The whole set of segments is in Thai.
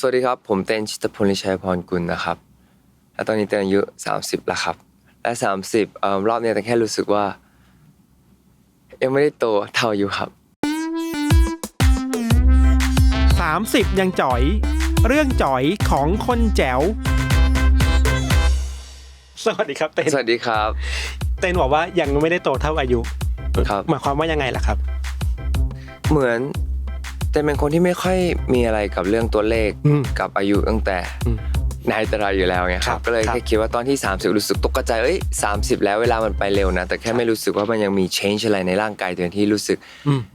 สวัสดีครับผมเต้นชิตพลลิชัยพรกุลนะครับและตอนนี้เต้นอายุ30แล้วครับและ30รอบนี้แต่แค่รู้สึกว่ายังไม่ได้โตเท่าอยู่ครับ30ยังจ๋อยเรื่องจ๋อยของคนแจ๋วสวัสดีครับเต้นสวัสดีครับเต้นบอกว่ายังไม่ได้โตเท่าอายุครับหมายความว่ายังไงล่ะครับเหมือนเต้นเป็นคนที่ไม่ค่อยมีอะไรกับเรื่องตัวเลขกับอายุตั้งแต่ไหนแต่ไรอยู่แล้วไงครับก็เลยแค่คิดว่าตอนที่30รู้สึกตกใจ30แล้วเวลามันไปเร็วนะแต่แค่ไม่รู้สึกว่ามันยังมี change อะไรในร่างกายตัวที่รู้สึก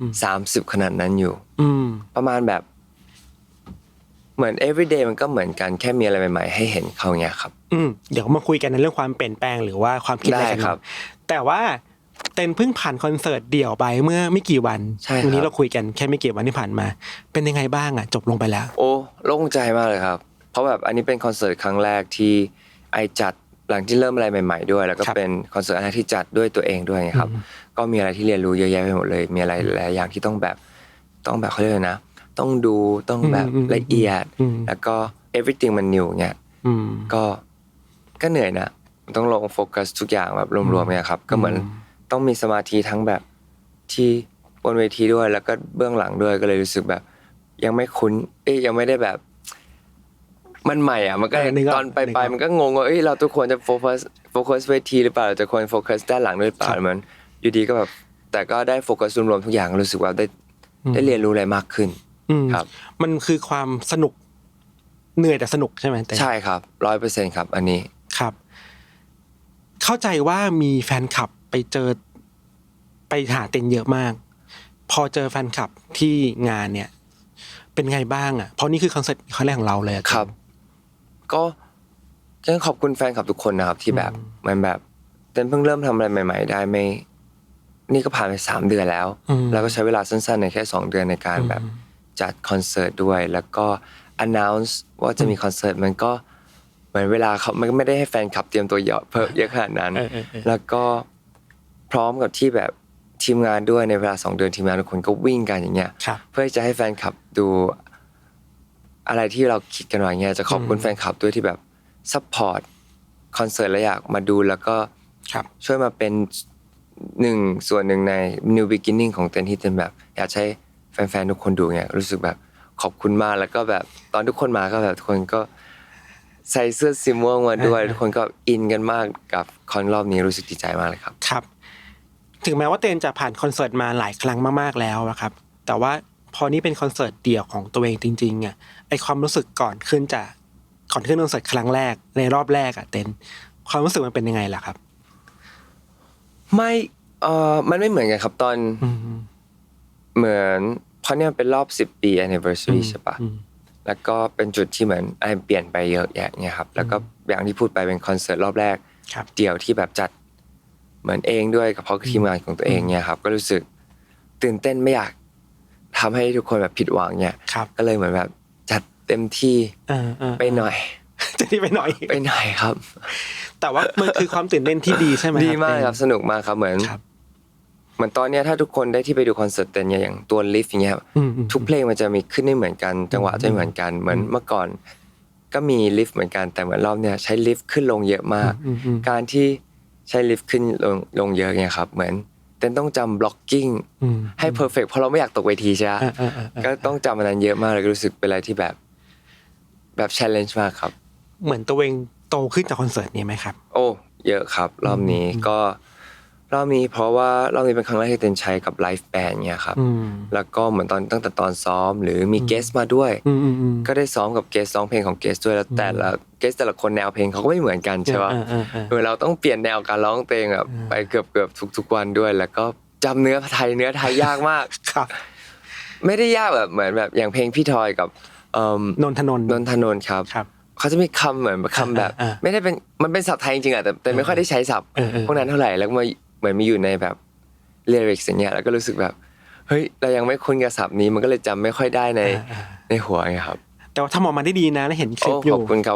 30ขนาดนั้นอยู่ประมาณแบบเหมือน everyday มันก็เหมือนกันแค่มีอะไรใหม่ๆให้เห็นเขาเงี้ยครับเดี๋ยวมาคุยกันในเรื่องความเปลี่ยนแปลงหรือว่าความคิดอะไรกันครับแต่ว่าเต้นเพิ่งผ่านคอนเสิร์ตเดี่ยวไปเมื่อไม่กี่วันวันนี้เราคุยกันแค่ไม่กี่วันที่ผ่านมาเป็นยังไงบ้างอ่ะจบลงไปแล้วโอ้โล่งใจมากเลยครับเพราะแบบอันนี้เป็นคอนเสิร์ตครั้งแรกที่ไอจัดหลังที่เริ่มอะไรใหม่ๆด้วยแล้วก็เป็นคอนเสิร์ตแรกที่จัดด้วยตัวเองด้วยครับก็มีอะไรที่เรียนรู้เยอะแยะไปหมดเลยมีอะไรหลายอย่างที่ต้องแบบเขาเรียกนะต้องดูต้องแบบละเอียดแล้วก็ everything มัน new เงี้ยก็เหนื่อยนะต้องลงโฟกัสทุกอย่างแบบรวมๆเนี่ยครับก็เหมือนต้องมีสมาธิทั้งแบบที่บนเวทีด้วยแล้วก็เบื้องหลังด้วยก็เลยรู้สึกแบบยังไม่คุ้นยังไม่ได้แบบมันใหม่อ่ะมันก็ตอนไปมันก็งงว่าเราทุกคนจะโฟกัสเวทีหรือเปล่าจะควรโฟกัสด้านหลังด้วยหรือเปล่ามันอยู่ดีก็แบบแต่ก็ได้โฟกัสรวมๆทุกอย่างรู้สึกว่าได้เรียนรู้อะไรมากขึ้นครับมันคือความสนุกเหนื่อยแต่สนุกใช่ไหมใช่ครับ 100% ครับอันนี้ครับเข้าใจว่ามีแฟนคลับไปหาเต็นเยอะมากพอเจอแฟนคลับที่งานเนี่ยเป็นไงบ้างอ่ะเพราะนี่คือคอนเสิร์ตครั้งแรกของเราเลยครับก็ต้องขอบคุณแฟนคลับทุกคนนะครับที่แบบมันแบบเต้นเพิ่งเริ่มทำอะไรใหม่ๆได้ไม่นี่ก็ผ่านไป3เดือนแล้วแล้วก็ใช้เวลาสั้นๆในแค่2เดือนในการแบบจัดคอนเสิร์ตด้วยแล้วก็ announce ว่าจะมีคอนเสิร์ตมันก็เหมือนเวลาเขามันไม่ได้ให้แฟนคลับเตรียมตัวเยอะขนาดนั้นแล้วก็พร้อมกับที่แบบทีมงานด้วยในเวลา2เดือนทีมงานทุกคนก็วิ่งกันอย่างเงี้ยเพื่อจะให้แฟนคลับดูอะไรที่เราคิดกันไว้เงี้ยจะขอบคุณแฟนคลับด้วยที่แบบซัพพอร์ตคอนเสิร์ตและอยากมาดูแล้วก็ช่วยมาเป็นส่วนหนึ่งใน New Beginning ของเต้นที่เต้นแบบอยากให้แฟนๆทุกคนดูเงี้ยรู้สึกแบบขอบคุณมากแล้วก็แบบตอนทุกคนมาก็แบบทุกคนก็ใส่เสื้อสีม่วงมาด้วยทุกคนก็อินกันมากกับคอนรอบนี้รู้สึกดีใจมากเลยครับครับถึงแม้ว่าเต้นจะผ่านคอนเสิร์ตมาหลายครั้งมากๆแล้วนะครับแต่ว่าพอนี้เป็นคอนเสิร์ตเดี่ยวของตัวเองจริงๆอ่ะไอความรู้สึกก่อนขึ้นคอนเสิร์ตครั้งแรกในรอบแรกอ่ะเต้นความรู้สึกมันเป็นยังไงล่ะครับไม่มันไม่เหมือนกันครับตอนเหมือนเพราะเนี่ยเป็นรอบ10 ปี anniversary ใช่ปะแล้วก็เป็นจุดที่เหมือนอะไรเปลี่ยนไปเยอะแยะเนี่ยครับแล้วก็อย่างที่พูดไปเป็นคอนเสิร์ตรอบแรกเดี่ยวที่แบบจัดเหมือนเองด้วยกับเพราะทีมงานของตัวเองเนี่ยครับก็รู้สึกตื่นเต้นไม่อยากทำให้ทุกคนแบบผิดหวังเนี่ยก็เลยเหมือนแบบจัดเต็มที่ไปหน่อยจะที่ไปหน่อยครับแต่ว่ามันคือความตื่นเต้นที่ดีใช่ไหมดีมากครับสนุกมากครับเหมือนตอนนี้ถ้าทุกคนได้ที่ไปดูคอนเสิร์ตเต้นอย่างตัวลิฟต์อย่างเงี้ยทุกเพลงมันจะมีขึ้นไม่เหมือนกันจังหวะจะไม่เหมือนกันเหมือนเมื่อก่อนก็มีลิฟต์เหมือนกันแต่เหมือนรอบเนี้ยใช้ลิฟต์ขึ้นลงเยอะมากการที่ใช้ลิฟต์ขึ้นลงเยอะเนี่ยครับเหมือนเต้นต้องจำบล็อกกิ้งให้เพอร์เฟคเพราะเราไม่อยากตกเวทีใช่ไหมก็ต้องจำมันนั้นเยอะมากเลยรู้สึกเป็นอะไรที่แบบ challenge มากครับเหมือนตัวเองโตขึ้นจากคอนเสิร์ตนี้ไหมครับโอ้เยอะครับรอบนี้เพราะว่ารอบนี้เป็นครั้งแรกที่เต้นใช้กับไลฟ์แบนด์เนี่ยครับแล้วก็เหมือนตั้งแต่ตอนซ้อมหรือมีเกสมาด้วยก็ได้ซ้อมกับเกสร้องเพลงของเกสด้วยแล้วแต่ละเกสแต่ละคนแนวเพลงเขาก็ไม่เหมือนกันใช่ป่ะเราต้องเปลี่ยนแนวการร้องเพลงแบบไปเกือบทุกวันด้วยแล้วก็จำเนื้อไทยยากมากครับไม่ได้ยากแบบเหมือนแบบอย่างเพลงพี่ทอยกับนนทนนท์ครับเขาจะมีคำเหมือนคำแบบไม่ได้เป็นมันเป็นศัพท์ไทยจริงๆอ่ะแต่ไม่ค่อยได้ใช้ศัพท์พวกนั้นเท่าไหร่แล้วมาเหมือนมีอยู่ในแบบลิริกส์อย่างเงี้ยแล้วก็รู้สึกแบบเฮ้ยเรายังไม่คุ้นกับศัพท์นี้มันก็เลยจำไม่ค่อยได้ในหัวไงครับแต่ว่าทำออกมาได้ดีนะแล้วเห็นคลิปอยู่ขอบคุณค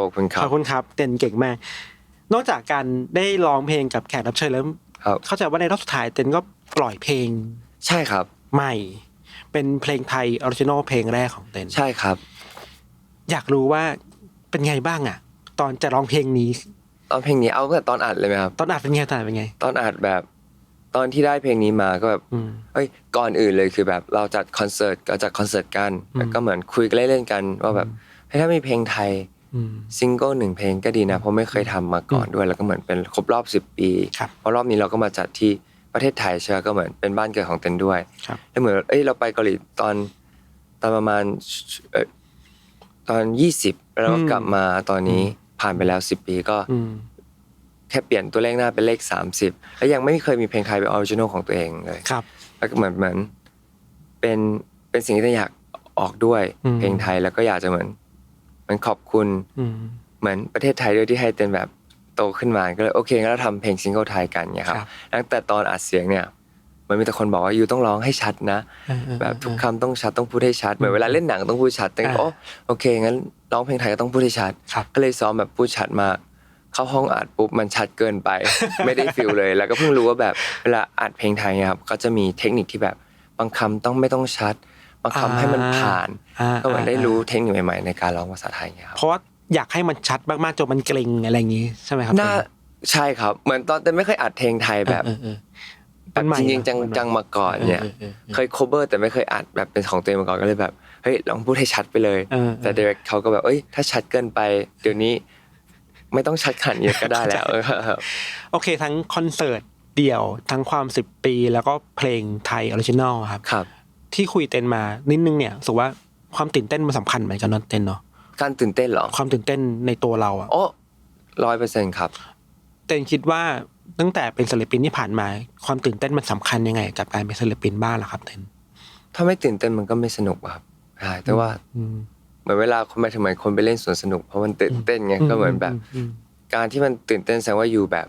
รับเต้นเก่งมากนอกจากการได้ร้องเพลงกับแขกรับเชิญแล้วเข้าใจว่าในรอบสุดท้ายเต้นก็ปล่อยเพลงใช่ครับใหม่เป็นเพลงไทยออริจินอลเพลงแรกของเต้นใช่ครับ อยากรู้ว่าเป็นไงบ้างอ่ะตอนจะร้องเพลงนี้ ตอนเพลงนี้เอาตั้งแต่ตอนอัดเลยไหมครับตอนอัดเป็นไงตอนอัดเป็นไงตอนอัดแบบตอนที่ได้เพลงนี้มาก็แบบเอ้ยก่อนอื่นเลยคือแบบเราจัดคอนเสิร์ตกันแล้วก็เหมือนคุยกันเล่นๆกันว่าแบบให้ถ้ามีเพลงไทยซิงเกิล1เพลงก็ดีนะเพราะไม่เคยทำมาก่อนด้วยแล้วก็เหมือนเป็นครบรอบ10ปีเพราะรอบนี้เราก็มาจัดที่ประเทศไทยใช่ไหมก็เหมือนเป็นบ้านเกิดของเต้นด้วยแล้วเหมือนเราไปเกาหลีตอนประมาณตอน20แล้วก็กลับมาตอนนี้ผ่านไปแล้ว10ปีก็แค่เปลี่ยนตัวเลขหน้าเป็นเลข30แล้วยังไม่เคยมีเพลงไทยเป็นออริจินอลของตัวเองเลยแล้วก็เหมือนเป็นสิ่งที่อยากออกด้วยเพลงไทยแล้วก็อยากจะเหมือนขอบคุณเหมือนประเทศไทยด้วยที่ให้เต้นแบบโตขึ้นมาก็เลยโอเคงั้นเราทำเพลงซิงเกิลไทยกันเนี่ยครับตั้งแต่ตอนอัดเสียงเนี่ยมันมีแต่คนบอกว่ายูต้องร้องให้ชัดนะแบบทุกคำต้องชัดต้องพูดให้ชัดเหมือนเวลาเล่นหนังต้องพูดชัดแต่ก็โอเคงั้นร้องเพลงไทยก็ต้องพูดให้ชัดก็เลยซ้อมแบบพูดชัดมากเข้าห้องอัดปุ๊บมันชัดเกินไป ไม่ได้ฟีลเลยแล้วก็เพิ่งรู้ว่าแบบเวลาอัดเพลงไทยครับก็จะมีเทคนิคที่แบบบางคำไม่ต้องชัดบางคำให้มันผ่านก็เหมือนได้รู้เทคนิคใหม่ๆในการร้องภาษาไทยครับเพราะว่าอยากให้มันชัดมากๆจนมันเกร็งอะไรอย่างงี้ใช่ไหมครับใช่ครับเหมือนตอนแต่ไม่เคยอัดเพลงไทยแบบจริงๆจังๆมาก่อนเนี่ยเคย cover แต่ไม่เคยอัดแบบเป็นของตัวเองมาก่อนก็เลยแบบเฮ้ยลองพูดให้ชัดไปเลยแต่ direct เขาก็แบบถ้าชัดเกินไปเดี๋ยวนี้ไม่ต้องชัดขนาดนี้ก็ได้แล้วโอเคทั้งคอนเสิร์ตเดี่ยวทั้งความ10ปีแล้วก็เพลงไทยออริจินอลครับที่คุยเต้นมานิดนึงเนี่ยรู้สึกว่าความตื่นเต้นมันสำคัญเหมือนกันเนาะเต้นเนาะการตื่นเต้นเหรอความตื่นเต้นในตัวเราอ่ะ100%ครับเต้นคิดว่าตั้งแต่เป็นศิลปินที่ผ่านมาความตื่นเต้นมันสำคัญยังไงกับการเป็นศิลปินบ้างล่ะครับเต้นถ้าไม่ตื่นเต้นมันก็ไม่สนุกครับใช่แต่ว่าเหมือนเวลาคนไปทำไมคนไปเล่นสวนสนุกเพราะมันตื่นเต้นไงก็เหมือนแบบการที่มันตื่นเต้นแสดงว่าอยู่แบบ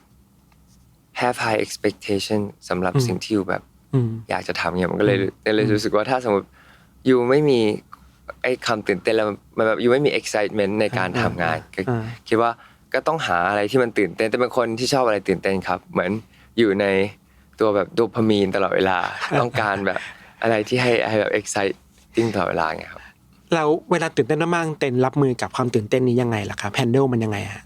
have high expectation สำหรับสิ่งที่อยู่แบบอยากจะทำเนี่ยมันก็เลยรู้สึกว่าถ้าสมมติอยู่ไม่มีไอ้คำตื่นเต้นแล้วมันแบบอยู่ไม่มี excitement ในการทำงานคิดว่าก็ต้องหาอะไรที่มันตื่นเต้นแต่เป็นคนที่ชอบอะไรตื่นเต้นครับเหมือนอยู่ในตัวแบบโดพามีนตลอดเวลาต้องการแบบอะไรที่ให้แบบ exciting ตลอดเวลาไงครับแล้วเวลาตื่นเต้นมากๆเต้นรับมือกับความตื่นเต้นนี้ยังไงล่ะครับ handle มันยังไงฮะ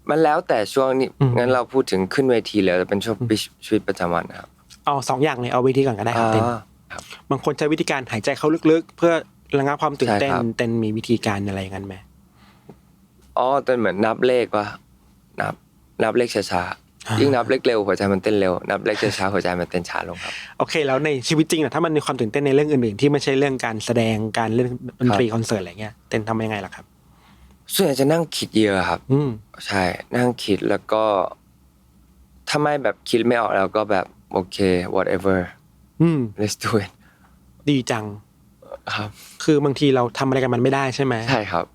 มันแล้วแต่ช่วงนี้งั้นเราพูดถึงขึ้นเวทีเลยเป็นช่วงชีวิตประจำวันครับเอา2อย่างเลยเอาวิธีก่อนก็ได้ครับเต้นบางคนใช้วิธีการหายใจเข้าลึกๆเพื่อระงับความตื่นเต้นเต้นมีวิธีการอะไรอย่างนั้นไหมเต้นเหมือนนับเลขว่านับเลขช้าๆยิ่งนับเลขเร็วหัวใจมันเต้นเร็วนับเลขช้าๆหัวใจมันเต้นช้าลงครับโอเคแล้วในชีวิตจริงถ้ามันมีความตื่นเต้นในเรื่องอื่นๆที่ไม่ใช่เรื่องการแสดงการเล่นดนตรีคอนเสิร์ตอะไรเงี้ยเต้นทำยังไงล่ะครับส่วนใหญ่จะนั่งคิดเยอะครับใช่นั่งคิดแล้วก็ถ้าไม่แบบคิดไม่ออกแล้วก็แบบโอเค whatever let's do it ดีจังครับคือบางทีเราทำอะไรกับมันไม่ได้ใช่ไหมใช่ครับ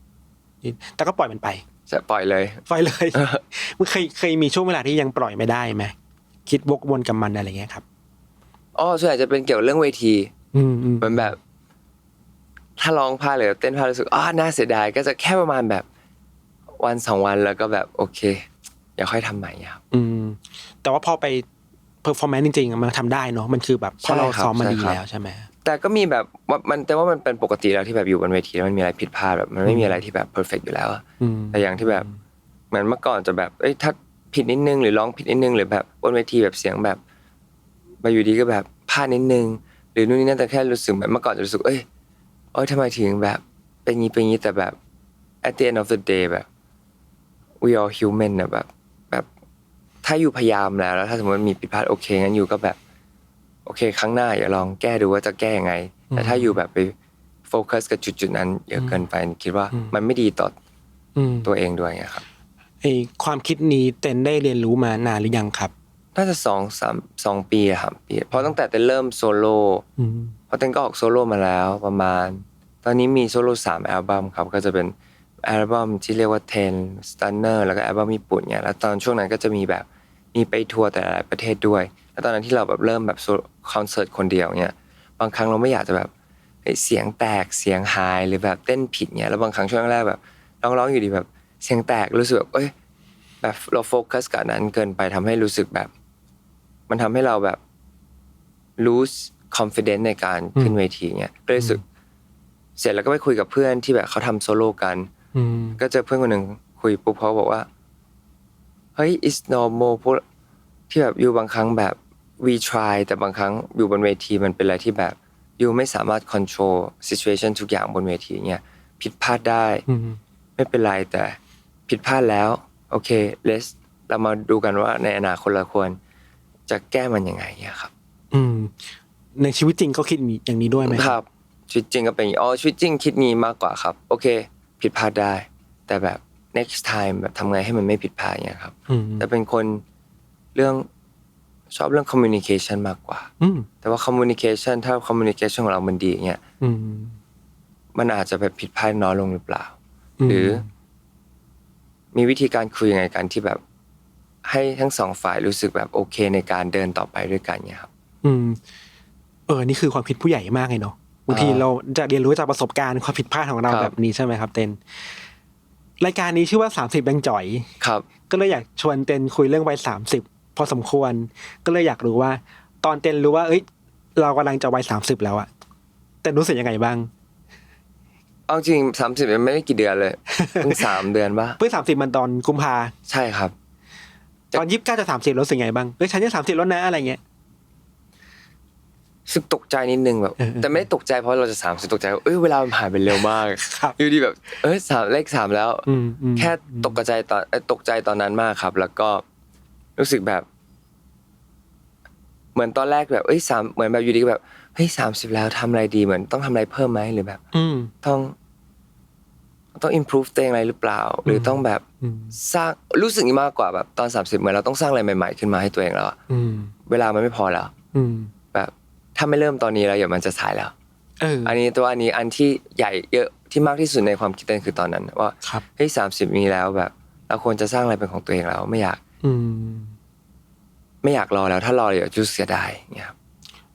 แต่ก็ปล่อยมันไปจะปล่อยเลยมันเคยมีช่วงเวลาที่ยังปล่อยไม่ได้ไหมคิดวกวนกับมันอะไรเงี้ยครับส่วนใหญ่จะเป็นเกี่ยวกับเรื่องเวทีมันแบบถ้าร้องพลาดหรือเต้นพลาดรู้สึกน่าเสียดายก็จะแค่ประมาณแบบวัน2วันแล้วก็แบบโอเคอย่าค่อยทำใหม่ครับแต่ว่าพอไปเพอร์ฟอร์แมนซ์จริงๆมันทำได้เนาะมันคือแบบเพราะเราซ้อมมาดีแล้วใช่ไหมแต่ก็มีแบบแต่ว่ามันเป็นปกติแล้วที่แบบอยู่บนเวทีแล้วมันมีอะไรผิดพลาดแบบมันไม่มีอะไรที่แบบเพอร์เฟกต์อยู่แล้วแต่อย่างที่แบบเหมือนเมื่อก่อนจะแบบถ้าผิดนิดนึงหรือร้องผิดนิดนึงหรือแบบบนเวทีแบบเสียงแบบมาอยู่ดีก็แบบพลาดนิดนึงหรือนู่นนี่นั่นแต่แค่รู้สึกแบบเมื่อก่อนจะรู้สึกทำไมถึงแบบเป็นงี้แต่แบบ at the end of the day แบบ we are human นะแบบถ้าอยู่พยายามแล้วถ้าสมมติมีผิดพลาดโอเคงั้นอยู่ก็แบบโอเคครั้งหน้าอย่าลองแก้ดูว่าจะแก้ยังไงแต่ถ้าอยู่แบบไปโฟกัสกับจุดๆนั้นเยอะเกินไปคิดว่ามันไม่ดีต่อตัวเองด้วยครับความคิดนี้เต้นได้เรียนรู้มานานหรือยังครับน่าจะ2 ปีครับเพราะตั้งแต่เต้นเริ่มโซโล่เพราะเต้นก็ออกโซโล่มาแล้วประมาณตอนนี้มีโซโล่3อัลบั้มครับก็จะเป็นอัลบั้มที่เรียกว่า10 Stunner แล้วก็อัลบั้มญี่ปุ่นเนี่ยแล้วตอนช่วงนั้นก็จะมีแบบมีไปทัวร์แต่หลายประเทศด้วยแล้วตอนนั้นที่เราแบบเริ่มแบบคอนเสิร์ตคนเดียวเนี่ยบางครั้งเราไม่อยากจะแบบเสียงแตกเสียงหายหรือแบบเต้นผิดเนี่ยแล้วบางครั้งช่วงแรกแบบร้องอยู่ดีแบบเสียงแตกรู้สึกแบบแบบเราโฟกัสกับนั้นเกินไปทำให้รู้สึกแบบมันทำให้เราแบบ lose confidence ในการขึ้นเวทีเนี่ยก็รู้สึก เสร็จแล้วก็ไปคุยกับเพื่อนที่แบบเขาทำโซโล่กันก็เจอเพื่อนคนหนึ่งคุยปุ๊บเขาบอกว่าเฮ้ย it's normal พวกที่แบบอยู่บางครั้งแบบ we try แต่บางครั้งอยู่บนเวทีมันเป็นอะไรที่แบบอยู่ไม่สามารถ control situation ทุกอย่างบนเวทีเงี้ยผิดพลาดได้ไม่เป็นไรแต่ผิดพลาดแล้วโอเค เรามาดูกันว่าในอนาคตเราควรจะแก้มันยังไงเนี่ยครับในชีวิตจริงก็คิดอย่างนี้ด้วยไหมครับชีวิตจริงก็เป็นชีวิตจริงคิดงี้มากกว่าครับโอเคผิดพลาดได้แต่แบบ next time แบบทำไงให้มันไม่ผิดพลาดเนี่ยครับแต่เป็นคนชอบเรื่อง communication มากกว่าแต่ว่า communication ถ้า communication ของเรามันดีเนี่ยมันอาจจะแบบผิดพลาดน้อยลงหรือเปล่าหรือมีวิธีการคุยยังไงกันที่แบบให้ทั้งสองฝ่ายรู้สึกแบบโอเคในการเดินต่อไปด้วยกันเนี่ยครับนี่คือความคิดผู้ใหญ่มากเลยเนาะบางทีเราจะเรียนรู้จากประสบการณ์ความผิดพลาดของเราแบบนี้ใช่ไหมครับเต้นรายการนี้ชื่อว่า30แบงจ่อยครับก็เลยอยากชวนเต้นคุยเรื่องวัย30พอสมควรก็เลยอยากรู้ว่าตอนเต้นรู้ว่าเอ้ยเรากำลังจะวัย30แล้วอะเต้นรู้สึกยังไงบ้างเอาจริง30ยังไม่ได้กี่เดือนเลยเพิ่ง3เดือนป่ะเพิ่ง30มันตอนกุมภาใช่ครับตอน29จะ30รู้สึกไงบ้างเอ้ยฉันจะ30แล้วนะอะไรเงี้ยสึกตกใจนิดนึงแบบแต่ไม่ได้ตกใจเพราะเราจะ30ตกใจว่าเวลามันผ่านไปเร็วมากอยู่ดีแบบเลข3แล้วแค่ตกใจตอนนั้นมากครับแล้วก็รู้สึกแบบเหมือนตอนแรกแบบ3เหมือนแบบอยู่ดีแบบ30แล้วทำอะไรดีเหมือนต้องทำอะไรเพิ่มไหมหรือแบบต้อง improve ตัวเองอะไรหรือเปล่าหรือต้องแบบสร้างรู้สึกมากกว่าแบบตอน30เหมือนเราต้องสร้างอะไรใหม่ๆขึ้นมาให้ตัวเองแล้วเวลามันไม่พอแล้วแบบถ้าไม่เริ่มตอนนี้แล้วเดี๋ยวมันจะสายแล้วอันนี้อันที่ใหญ่เยอะที่มากที่สุดในความคิดเต้นคือตอนนั้นว่า30นี้แล้วแบบเราควรจะสร้างอะไรเป็นของตัวเองแล้วไม่อยากรอแล้วถ้ารอเดี๋ยวจะเสียดายเงี้ยครับ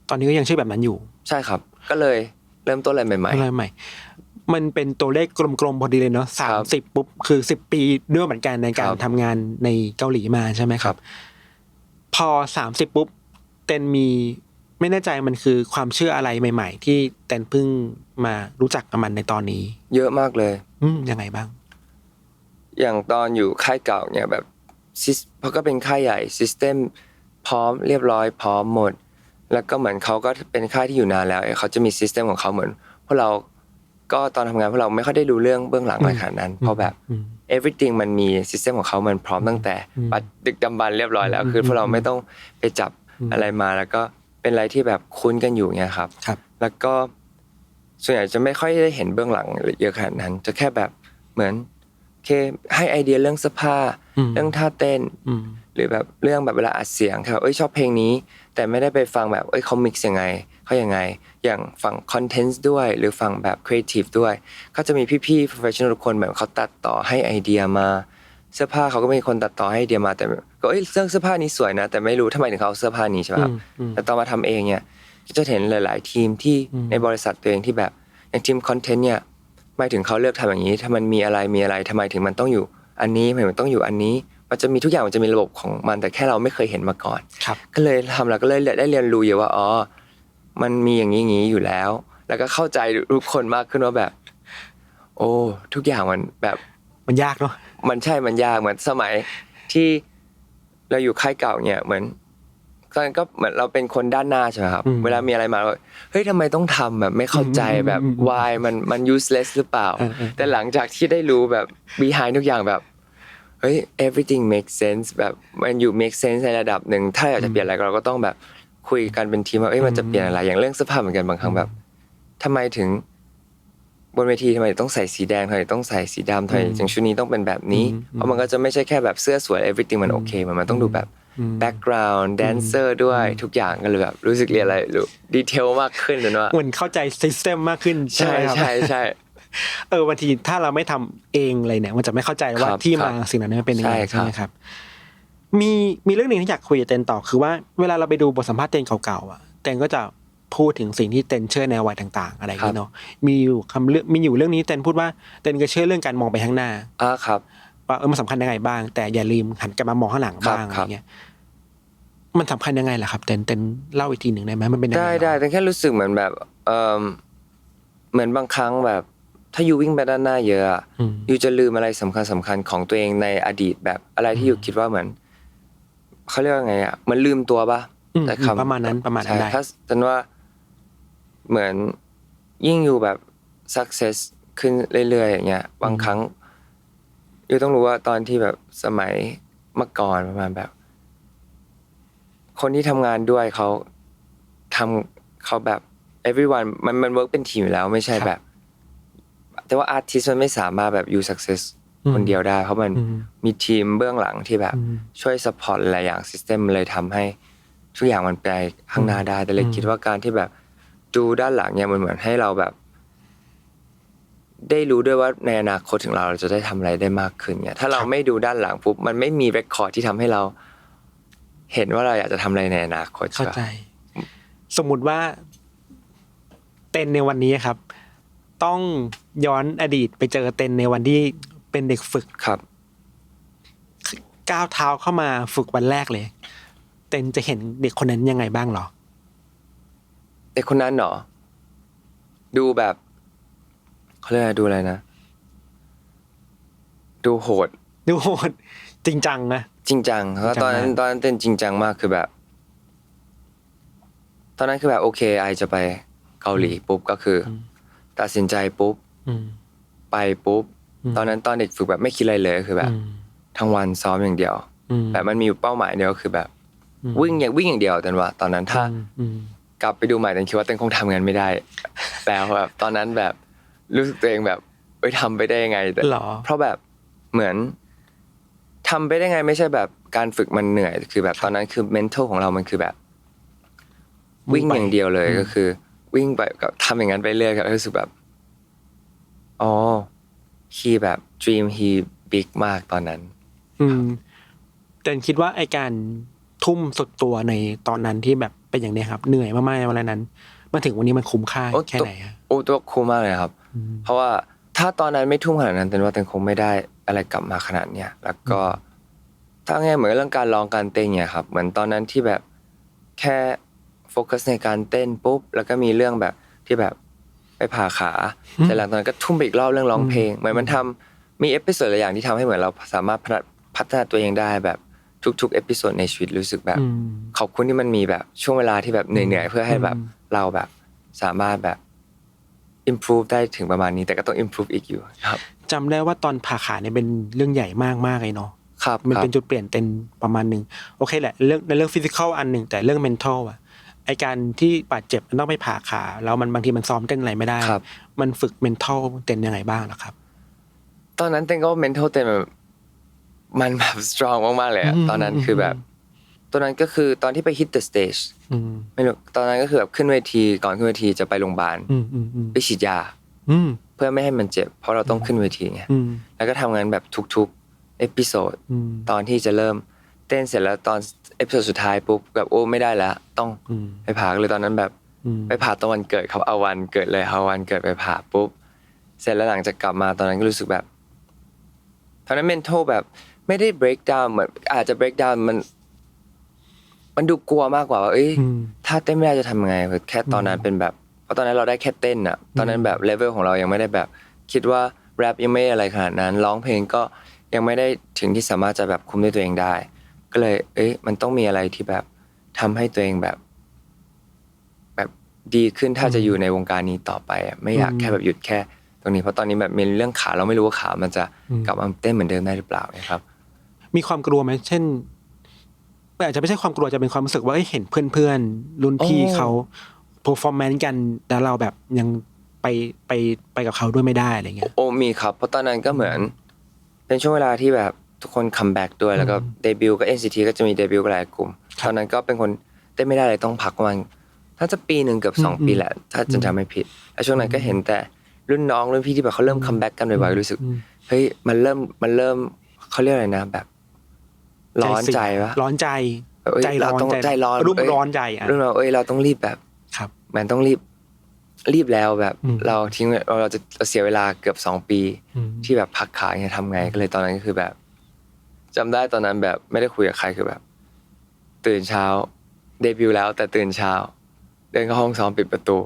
ตอนนี้ก็ยังเชื่อแบบนั้นอยู่ใช่ครับก็เลยเริ่มต้นอะไรใหม่ๆมันเป็นตัวเลขกลมๆพอดีเลยเนาะ30ปุ๊บคือ10ปีด้วยเหมือนกันในการทำงานในเกาหลีมาใช่ไหมครับพอ30ปุ๊บเต้นมีไม่แน่ใจมันคือความเชื่ออะไรใหม่ๆที่เต้นเพิ่งมารู้จักกับมันในตอนนี้เยอะมากเลยยังไงบ้างอย่างตอนอยู่ค่ายเก่าเนี่ยแบบเพราะก็เป็นค่ายใหญ่ซิสเต็มพร้อมเรียบร้อยพร้อมหมดแล้วก็เหมือนเขาก็เป็นค่ายที่อยู่นานแล้วเขาจะมีซิสเต็มของเขาเหมือนพวกเราก็ตอนทำงานพวกเราไม่ค่อยได้รู้เรื่องเบื้องหลังอะไรขนาดนั้นเพราะแบบ everything มันมีซิสเต็มของเขามันพร้อมตั้งแต่ดึกดำบรรพ์เรียบร้อยแล้วคือพวกเราไม่ต้องไปจับอะไรมาแล้วก็เป็นอะไรที่แบบคุ้นกันอยู่เงี้ยครับแล้วก็ส่วนใหญ่จะไม่ค่อยได้เห็นเบื้องหลังเยอะขนาดนั้นจะแค่แบบเหมือนให้ไอเดียเรื่องเสื้อผ้าเรื่องท่าเต้นหรือแบบเรื่องแบบเวลาอัดเสียงครับชอบเพลงนี้แต่ไม่ได้ไปฟังแบบเขามิกซ์ยังไงเขายังไงอย่างฝั่งคอนเทนต์ด้วยหรือฝั่งแบบครีเอทีฟด้วยก็จะมีพี่ๆ professional ทุกคนแบบเขาตัดต่อให้ไอเดียมาเสื้อผ้าเขาก็มีคนตัดต่อให้ไอเดียมาแต่ก็เรื่องเสื้อผ้านี้สวยนะแต่ไม่รู้ทำไมถึงเขาเอาเสื้อผ้านี้ใช่ป่ะครับแต่ตอนมาทำเองเนี่ยก็จะเห็นหลายๆทีมที่ในบริษัทตัวเองที่แบบอย่างทีมคอนเทนต์เนี่ยหมายถึงเขาเลือกทำอย่างนี้ถ้ามันมีอะไรทำไมถึงมันต้องอยู่อันนี้ทำไมมันต้องอยู่อันนี้มันจะมีทุกอย่างมันจะมีระบบของมันแต่แค่เราไม่เคยเห็นมาก่อนก็เลยทำแล้วก็เลยได้เรียนรู้เยอะว่ามันมีอย่างนี้อยู่แล้วแล้วก็เข้าใจทุกคนมากขึ้นว่าแบบโอ้ทุกอย่างมันแบบมันยากเนาะมันยากเหมือนสมัยที่เราอยู่ค่ายเก่าเนี่ยเหมือนก็เหมือนเราเป็นคนด้านหน้าใช่ไหมครับเวลามีอะไรมาเฮ้ยทำไมต้องทำแบบไม่เข้าใจแบบ why มัน useless หรือเปล่าแต่หลังจากที่ได้รู้แบบ behind ทุกอย่างแบบเฮ้ย everything makes sense แบบมันอยู่ make sense ในระดับหนึ่งถ้าอยากจะเปลี่ยนอะไรเราก็ต้องแบบคุยกันเป็นทีมว่ามันจะเปลี่ยนอะไรอย่างเรื่องเสื้อผ้าเหมือนกันบางครั้งแบบทำไมถึงบนเวทีทำไมต้องใส่สีแดงทำไมต้องใส่สีดำทำไมอย่างชุดนี้ต้องเป็นแบบนี้เพราะมันก็จะไม่ใช่แค่แบบเสื้อสวย everything มันโอเคมันต้องดูแบบbackground dancer ด้วยทุกอย่างก็เลยแบบรู้สึกเรียนอะไรรู้ดีเทลมากขึ้นเลยว่าเหมือนเข้าใจ system มากขึ้นใช่ใช่ใช่บางทีถ้าเราไม่ทำเองเลยเนี่ยมันจะไม่เข้าใจว่าที่มาสิ่งนั้นเป็นยังไงใช่ไหมครับมีเรื่องนึงที่อยากคุยกับเต้นต่อคือว่าเวลาเราไปดูบทสัมภาษณ์เต้นเก่าๆอ่ะเต้นก็จะพูดถึงสิ่งที่เต้นเชื่อในวัยต่างๆอะไรอย่างเงี้ยเนาะมีอยู่เรื่องนี้เต้นพูดว่าเต้นก็เชื่อเรื่องการมองไปข้างหน้าครับว่ามันสำคัญยังไงบ้างแต่อย่าลืมหันกลับมามองข้างหลังบ้างอะไรเงี้ยมันสำคัญยังไงล่ะครับเต้นเล่าอีกทีหนึ่งได้ไหมมันเป็นยังไงได้แต่แค่รู้สึกเหมือนแบบ เหมือนบางครั้งแบบถ้าอยู่วิ่งไปด้านหน้าเยอะอะอยู่จะลืมอะไรสำคัญของตัวเองในอดีตแบบอะไรที่อยู่คิดว่าเหมือนเขาเรียกว่าไงอ่ะเหมือนลืมตัวปะแต่คำประมาณนั้นใช่ได้ถ้าฉันว่าเหมือนยิ่งอยู่แบบ success ขึ้นเรื่อยๆอย่างเงี้ยบางครั้งอยู่ต้องรู้ว่าตอนที่แบบสมัยเมื่อก่อนประมาณแบบ คนที่ทำงานด้วยเขาแบบ everyone มัน work เป็นทีมอยู่แล้วไม่ใช่แบบ แต่ว่า artist มันไม่สามารถแบบ you success คนเดียวได้เพราะมันมีทีมเบื้องหลังที่แบบช่วย support หลายอย่าง system เลยทำให้ทุกอย่างมันไปข้างหน้าได้แต่เลยคิดว่าการที่แบบดูด้านหลังเนี่ยมันเหมือนให้เราแบบได้รู้ด้วยว่าในอนาคตถึงเราจะได้ทำอะไรได้มากขึ้นเนี่ยถ้าเราไม่ดูด้านหลังปุ๊บมันไม่มี record ที่ทำให้เราเห็นว่าเราอยากจะทำอะไรในอนาคตเข้าใจสมมุติว่าเต้นในวันนี้ครับต้องย้อนอดีตไปเจอเต้นในวันที่เป็นเด็กฝึกครับก้าวเท้าเข้ามาฝึกวันแรกเลยเต้นจะเห็นเด็กคนนั้นยังไงบ้างหรอเด็กคนนั้นเหรอดูแบบเขาเรียกอะไรดูอะไรนะดูโหดจริงจังนะจริงจังเพราะตอนนั้นเต้นจริงจังมากคือแบบตอนนั้นคือแบบโอเคไอจะไปเกาหลีปุ๊บก็คือตัดสินใจปุ๊บไปปุ๊บตอนนั้นตอนเด็กฝึกแบบไม่คิดอะไรเลยคือแบบทั้งวันซ้อมอย่างเดียวแบบมันมีเป้าหมายเดียวคือแบบวิ่งอย่างเดียวแต่ว่าตอนนั้นถ้ากลับไปดูใหม่แต่คิดว่าเต้นคงทำงานไม่ได้แล้วแบบตอนนั้นแบบรู้สึกตัวเองแบบทำไปได้ยังไงแต่เพราะแบบเหมือนทำไปได้ไงไม่ใช่แบบการฝึกมันเหนื่อยคือแบบตอนนั้นคือ mental ของเรามันคือแบบวิ่งอย่างเดียวเลยก็คือวิ่งไปกับทำอย่างนั้นไปเรื่อยครับรู้สึกแบบอ๋อhe แบบ dream he big มากตอนนั้นแต่คิดว่าไอการทุ่มสุดตัวในตอนนั้นที่แบบเป็นอย่างนี้ครับเหนื่อยมากๆวันนั้นมาถึงวันนี้มันคุ้มค่าแค่ไหนฮะตัวคุ้มมากเลยครับเพราะว่าถ้าตอนนั้นไม่ทุ่มขนาดนั้นแต่ว่าเต้นคงไม่ได้อะไรกลับมาขนาดเนี้ยแล้วก็ถ้าไงเหมือนเรื่องการร้องการเต้นเนี่ยครับเหมือนตอนนั้นที่แบบแค่โฟกัสในการเต้นปุ๊บแล้วก็มีเรื่องแบบที่แบบไปผ่าขาแต่หลังตอนนั้นก็ทุ่มไปอีกรอบเรื่องร้องเพลงเหมือนมันทำมีเอพิโซดหลายอย่างที่ทำให้เหมือนเราสามารถพัฒนาตัวเองได้แบบทุกๆเอพิโซดในชีวิตรู้สึกแบบขอบคุณที่มันมีแบบช่วงเวลาที่แบบเหนื่อยๆเพื่อให้แบบเราแบบสามารถแบบ improve ได้ถึงประมาณนี้แต่ก็ต้อง improve อีกอยู่ครับจำได้ว่าตอนผ่าขาเนี่ยเป็นเรื่องใหญ่มากๆเลยเนาะครับมันเป็นจุดเปลี่ยนเต็มประมาณนึงโอเคแหละเรื่องฟิสิคอลอันหนึ่งแต่เรื่อง mental อ่ะไอการที่บาดเจ็บมันต้องไปผ่าขาแล้วมันบางทีมันซ้อมเต้นอะไรไม่ได้มันฝึก mental เต้นยังไงบ้างล่ะครับตอนนั้นเต้นก็ mental เต้นมันแบบ strong มากๆเลยอะตอนนั้นคือแบบตอนนั้นก็คือตอนที่ไป hit the stage ไม่รู้ตอนนั้นก็คือแบบขึ้นเวทีก่อนขึ้นเวทีจะไปโรงพยาบาลไปฉีดยาเพื่อไม่ให้มันเจ็บเพราะเราต้องขึ้นเวทีไงแล้วก็ทำงานแบบทุกๆเอพิโซดตอนที่จะเริ่มเต้นเสร็จแล้วตอนเอพิโซดสุดท้ายปุ๊บแบบโอ้ไม่ได้แล้วต้องไปผ่าเลยตอนนั้นแบบไปผ่าตอนวันเกิดครับเอาวันเกิดเลยเอาวันเกิดไปผ่าปุ๊บเสร็จแล้วหลังจากกลับมาตอนนั้นก็รู้สึกแบบตอนนั้น mental แบบไม่ได้ break down เหมือนอาจจะ break down มันดูกลัวมากกว่าว่าถ้าเต้นไม่ได้จะทำยังไงแค่ตอนนั้นเป็นแบบเพราะตอนนั้นเราได้แค่เต้นอะตอนนั้นแบบเลเวลของเรายังไม่ได้แบบคิดว่าแรปยังไม่อะไรขนาดนั้นร้องเพลงก็ยังไม่ได้ถึงที่สามารถจะแบบคุมด้วยตัวเองได้ก็เลยมันต้องมีอะไรที่แบบทำให้ตัวเองแบบดีขึ้นถ้าจะอยู่ในวงการนี้ต่อไปไม่อยากแค่แบบหยุดแค่ตรงนี้เพราะตอนนี้แบบมีเรื่องขาเราไม่รู้ว่าขามันจะกลับมาเต้นเหมือนเดิมได้หรือเปล่านะครับมีความกลัวไหมเช่นอาจจะไม่ใช่ความกลัวจะเป็นความรู้สึกว่าเห็นเพื่อนๆรุ่นพี่เขาเพอร์ฟอร์แมนซ์กันแต่เราแบบยังไปกับเขาด้วยไม่ได้อะไรเงี้ยมีครับเพราะตอนนั้นก็เหมือนเป็นช่วงเวลาที่แบบทุกคนคัมแบ็กด้วยแล้วก็เดบิวต์ก็ NCT ก็จะมีเดบิวต์หลายกลุ่มตอนนั้นก็เป็นคนเต้นไม่ได้เลยต้องพักประมาณน่าจะปีนึงเกือบ2ปีแหละถ้าจำไม่ผิดแล้วช่วงนั้นก็เห็นแต่รุ่นน้องรุ่นพี่ที่แบบเขาเริ่มคัมแบ็กกันบ่อยๆรู้สึกเฮ้ยมันเริ่มเขาเรียกอะไรนะแบบร้อนใจวะร้อนใจเราต้องใจร้อนรุ่มร้อนใจรุ่นเราเราต้องรีบแบบมันต้องรีบแล้วแบบเราทิ้งเราจะเสียเวลาเกือบ2ปีที่แบบพักขาเนี่ยทำไงก็เลยตอนนั้นก็คือแบบจำได้ตอนนั้นแบบไม่ได้คุยกับใครคือแบบตื่นเช้าเดบิวต์แล้วแต่ตื่นเช้าเดินเข้าห้องซ้อมปิดประตู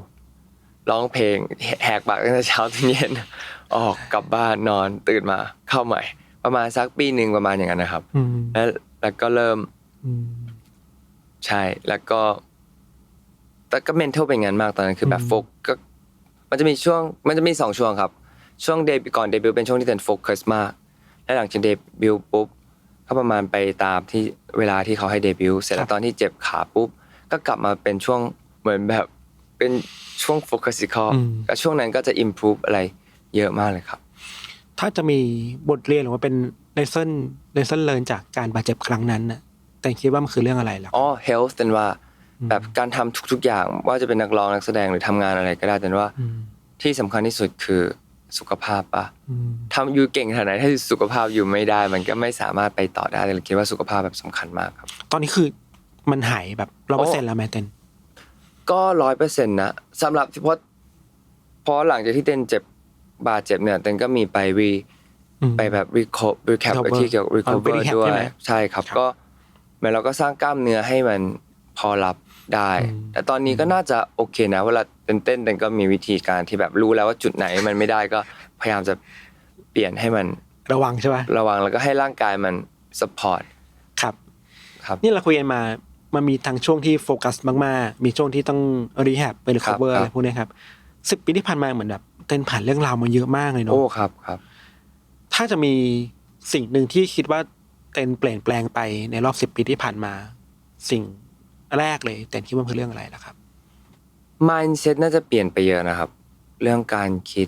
ร้องเพลงแหกปากตั้งแต่เช้าถึงเย็นออกกลับบ้านนอนตื่นมาเข้าใหม่ประมาณสักปีนึงประมาณอย่างนั้นนะครับแล้วก็เริ่มใช่แล้วก็แต่ก็เมนทัลเป็นงานมากตอนนั้นคือแบบโฟกก็มันจะมี2ช่วงครับช่วงก่อนเดบิวต์เป็นช่วงที่เต้นโฟกัสมากและหลังจากเดบิวต์ปุ๊บก็ประมาณไปตามที่เวลาที่เขาให้เดบิวต์เสร็จแล้วตอนที่เจ็บขาปุ๊บก็กลับมาเป็นช่วงเหมือนแบบเป็นช่วงโฟกัสซิคอลก็ช่วงนั้นก็จะอิมพรูฟอะไรเยอะมากเลยครับถ้าจะมีบทเรียนหรือว่าเป็นเลสเซ่นเลิร์นจากการบาดเจ็บครั้งนั้นน่ะแต่คิดว่ามันคือเรื่องอะไรล่ะhealth แต่ว่าแบบการทำทุกๆอย่างว่าจะเป็นนักร้องนักแสดงหรือทำงานอะไรก็ได้แต่ว่าที่สำคัญที่สุดคือสุขภาพป่ะทำอยู่เก่งขนาดไหนถ้าสุขภาพอยู่ไม่ได้มันก็ไม่สามารถไปต่อได้เลยคิดว่าสุขภาพแบบสำคัญมากครับตอนนี้คือมันหายแบบ100%แล้วแม่เต้นก็100%นะสำหรับเพราะหลังจากที่เต้นบาดเจ็บเนี่ยเต้นก็มีไปแบบrecap ที่เกี่ยวกับ recover ด้วยใช่ครับก็เหมือนเราก็สร้างกล้ามเนื้อให้มันพอรับได้แต่ตอนนี้ก็น่าจะโอเคนะเวลาเต้นก็มีวิธีการที่แบบรู้แล้วว่าจุดไหนมันไม่ได้ก็พยายามจะเปลี่ยนให้มันระวังใช่ไหมระวังแล้วก็ให้ร่างกายมัน support ครับนี่เราคุยกันมามันมีทั้งช่วงที่โฟกัสมากๆมีช่วงที่ต้องรีแฮบไปrecover อะไรพวกนี้ครับ10 ปีที่ผ่านมาเหมือนแบบเต้นผ่านเรื่องราวมาเยอะมากเลยเนาะโอ้ครับถ้าจะมีสิ่งหนึ่งที่คิดว่าเต้นเปลี่ยนแปลงไปในรอบ10 ปีที่ผ่านมาสิ่งแรกเลยเต้นคิดว่าคือเรื่องอะไรล่ะครับ mindset น่าจะเปลี่ยนไปเยอะนะครับเรื่องการคิด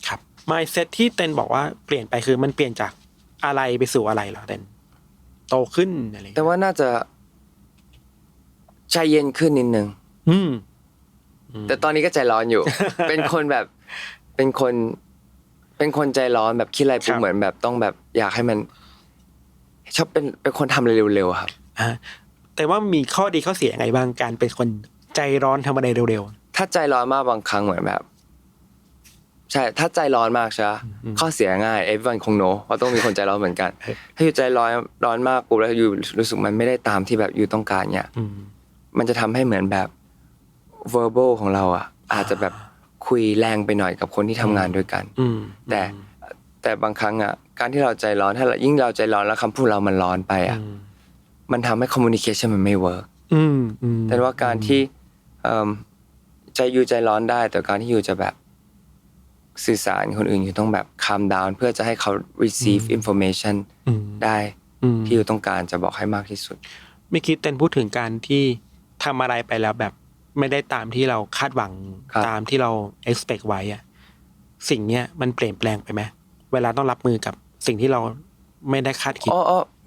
ครับ mindset ที่เต้นบอกว่าเปลี่ยนไปคือมันเปลี่ยนจากอะไรไปสู่อะไรเหรอเต้นโตขึ้นอะไรแต่ว่าน่าจะใจเย็นขึ้นนิดนึงแต่ตอนนี้ก็ใจร้อนอยู่ เป็นคนใจร้อนแบบคิดอะไรปุ๊บเหมือนแบบต้องแบบอยากให้มันชอบเป็นคนทำอะไรเร็วๆครับแต่ว่ามีข้อดีข้อเสียยังไงบ้างการเป็นคนใจร้อนทำอะไรเร็วๆถ้าใจร้อนมากบางครั้งเหมือนแบบใช่ถ้าใจร้อนมากใช่ข้อเสียง่าย everyone คงknow ว่าต้องมีคนใจร้อนเหมือนกันถ้าอยู่ใจร้อนมากปุ๊บแล้วอยู่รู้สึกมันไม่ได้ตามที่แบบอยู่ต้องการเนี่ยมันจะทำให้เหมือนแบบ verbal ของเราอ่ะอาจจะแบบคุยแรงไปหน่อยกับคนที่ทำงานด้วยกันแต่บางครั้งอ่ะการที่เราใจร้อนถ้ายิ่งเราใจร้อนแล้วคำพูดเรามันร้อนไปอ่ะมันทำให้ communication มันไม่เวิร์กแต่ว่าการที่ใจอยู่ใจร้อนได้แต่การที่อยู่จะแบบสื่อสารคนอื่นอยู่ต้องแบบ calm down เพื่อจะให้เขา receive information ได้ที่อยู่ต้องการจะบอกให้มากที่สุดไม่คิดเต้นพูดถึงการที่ทำอะไรไปแล้วแบบไม่ได้ตามที่เราคาดหวังตามที่เรา expect ไว้อะสิ่งเนี้ยมันเปลี่ยนแปลงไปไหมเวลาต้องรับมือกับสิ่งที่เราไม่ได้คาดคิด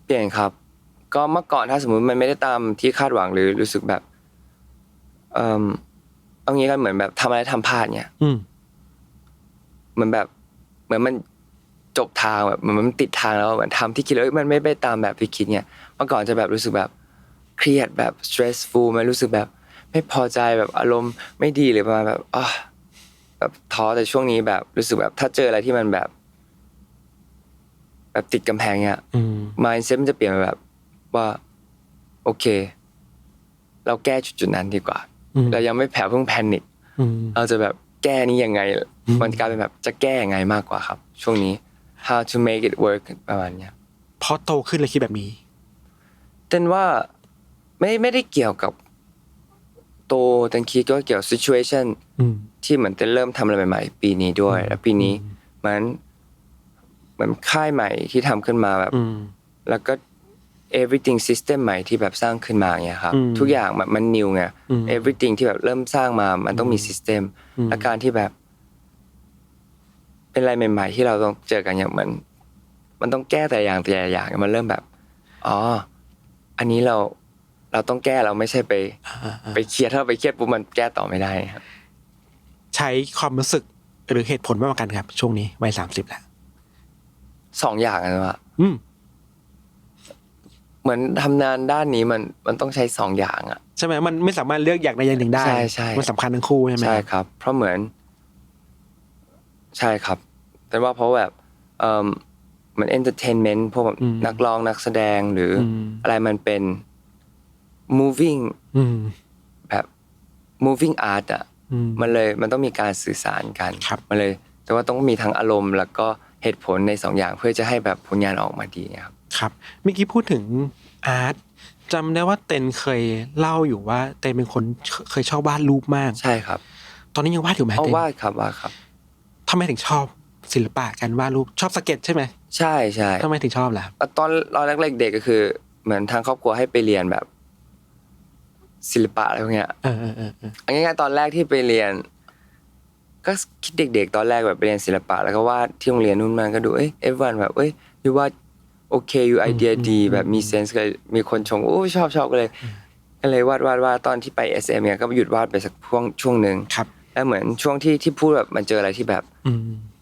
เปลี่ยนครับก็เมื่อก่อนถ้าสมมุติมันไม่ได้ตามที่คาดหวังหรือรู้สึกแบบเอางี้กันเหมือนแบบทำอะไรทำพลาดเนี่ยเหมือนมันจบทางแบบมันติดทางแล้วเหมือนทำที่คิดแล้วมันไม่ไปตามแบบที่คิดเนี่ยเมื่อก่อนจะแบบรู้สึกแบบเครียดแบบ stressful มันรู้สึกแบบไม่พอใจแบบอารมณ์ไม่ดีหรือประมาณแบบแบบท้อแต่ช่วงนี้แบบรู้สึกแบบถ้าเจออะไรที่มันแบบติดกำแพงเนี่ยmindset มันจะเปลี่ยนไปแบบว่าโอเคเราแก้จุดนั้นดีกว่าเรายังไม่แพนิคเราจะแบบแก้นี้ยังไงมันกลายเป็นแบบจะแก้ยังไงมากกว่าครับช่วงนี้ how to make it work ประมาณนี้พอโตขึ้นเลยคิดแบบนี้เต้นว่าไม่ได้เกี่ยวกับโตเต้นคิดก็เกี่ยว situation ที่เหมือนเต้นเริ่มทำอะไรใหม่ๆปีนี้ด้วยแล้วปีนี้เหมือนค่ายใหม่ที่ทำขึ้นมาแบบแล้วก็ everything system ใหม่ที่แบบสร้างขึ้นมาเงี้ยครับทุกอย่างมัน new ไง everything ที่แบบเริ่มสร้างมามันต้องมี system และการที่แบบเป็นอะไรใหม่ๆที่เราต้องเจอกันอย่างมันต้องแก้แต่อย่างมันเริ่มแบบอันนี้เราต้องแก้เราไม่ใช่ไปเครียดถ้าไปเครียดปุ๊บมันแก้ต่อไม่ได้ครับใช้ความรู้สึกหรือเหตุผลมากกว่ากันครับช่วงนี้วัย30แล้ว2อย่างนะว่าเหมือนทำงานด้านนี้มันต้องใช้2อย่างอ่ะใช่ไหมมันไม่สามารถเลือกอย่างใดอย่างหนึ่งได้ใช่มันสำคัญทั้งคู่ใช่ไหมใช่ครับเพราะเหมือนใช่ครับแต่ว่าเพราะแบบเหมือน entertainment พวกแบบนักร้องนักแสดงหรืออะไรมันเป็นmoving แบบ moving art อ่ะ มันต้องมีการสื่อสารกัน ครับ มันเลยแต่ว่าต้องมีทั้งอารมณ์แล้วก็เหตุผลในสองอย่างเพื่อจะให้แบบผลงานออกมาดีครับ ครับเมื่อกี้พูดถึงอาร์ตจำได้ว่าเต็นเคยเล่าอยู่ว่าเต็นเป็นคนเคยชอบวาดรูปมาก ใช่ครับ ตอนนี้ยังวาดอยู่ไหม เอา เต็น วาดครับ ทำไมถึงชอบศิลปะการวาดรูปชอบสเก็ตใช่ไหม ใช่ใช่ ทำไมถึงชอบล่ะครับ ตอนแรกๆเด็กก็คือเหมือนทางครอบครัวให้ไปเรียนแบบศิลปะอะไรพวกเนี้ย เออ เอาง่ายๆตอนแรกที่ไปเรียน ก็คิดเด็กๆตอนแรกแบบไปเรียนศิลปะแล้วก็วาดที่โรงเรียนนู่นมันก็ดูeveryone แบบยูวาดโอเคยูไอเดียดีแบบมีเซนส์เลยมีคนชมโอ้ชอบก็เลยวาดตอนที่ไป SM เนี่ยก็หยุดวาดไปสักช่วงนึง ครับ แล้วเหมือนช่วงที่พูดแบบมันเจออะไรที่แบบ